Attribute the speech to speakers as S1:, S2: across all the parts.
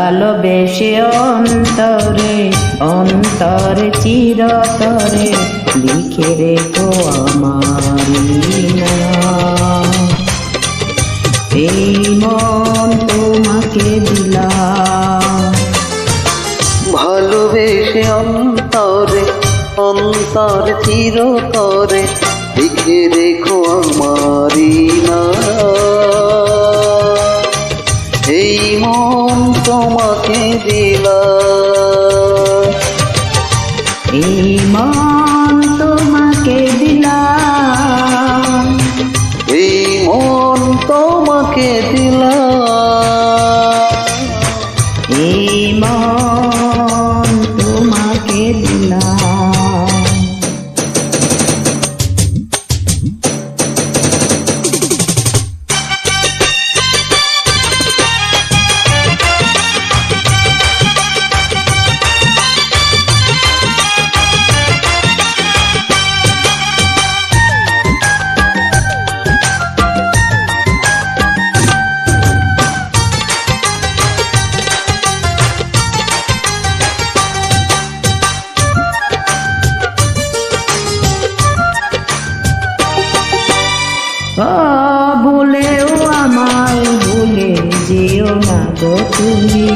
S1: ভালোবেসে অন্তরে অন্তরে চিরতরে লিখে রেখো আমারি নাম। এই মন তোমাকে দিলাম।
S2: ভালোবেসে অন্তরে অন্তর চিরতরে লিখে রেখো আমারি নাম। এই মন তোমাকে দিলাম।
S1: এই মন তোমাকে দিলাম।
S2: এই মন তোমাকে দিলাম।
S1: এই মন তোমাকে দিলাম। ভুলেও আমায় ভুলে যেও না গো তুমি।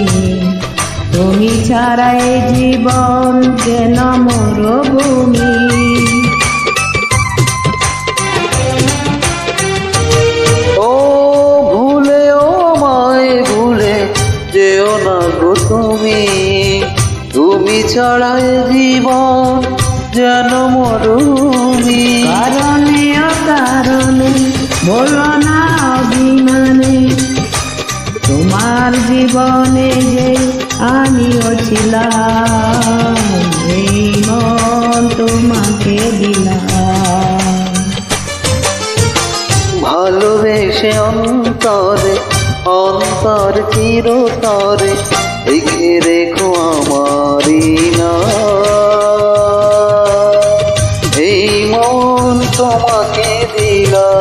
S1: তুমি ছাড়া এই জীবন যেন মরুভূমি।
S2: ও ভুলেও আমায় ভুলে যেও না গো তুমি। তুমি ছাড়া এই জীবন যেন মরুভূমি।
S1: কারণে অকারণে বলো না অভিমানে, তোমার জীবনে যে আমিও ছিলাম। এই মন তোমাকে দিলাম।
S2: ভালোবেসে অন্তরে অন্তর চিরতরে লিখে রেখো আমারি নাম। এই মন তোমাকে দিলাম।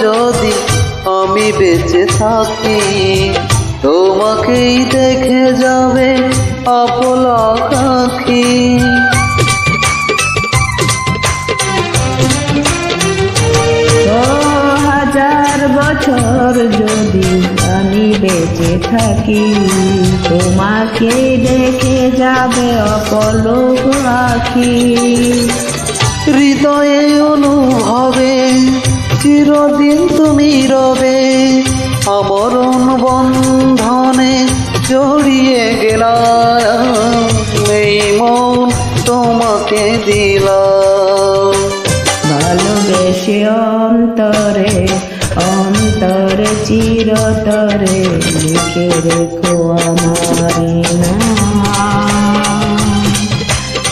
S2: যদি আমি বেঁচে থাকি তোমাকেই দেখে যাবে আপলা আঁখি।
S1: হাজার বছর যদি আমি বেঁচে থাকি তোমাকে দেখে যাবে অপলক আঁখি।
S2: হৃদয়ে অনুভবে চিরদিন তুমি রবে আমরণ বন্ধনে জড়িয়ে গেলাম। এই মন তোমাকে দিলাম।
S1: ভালোবেসে অন্তরে অন্তরে চিরতরে লিখে রেখো আমারি নাম।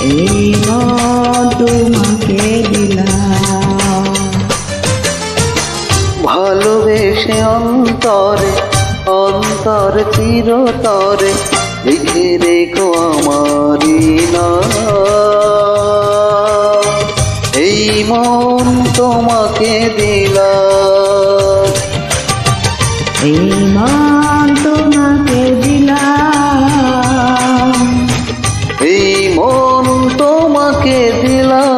S1: এই মন তোমাকে দিলাম।
S2: ভালোবেসে অন্তরে অন্তর চিরতরে লিখে রেখো আমারি নাম। এই মন তোমাকে দিলাম।
S1: এই মন তোমাকে দিলাম।
S2: এই মন তোমাকে দিলাম।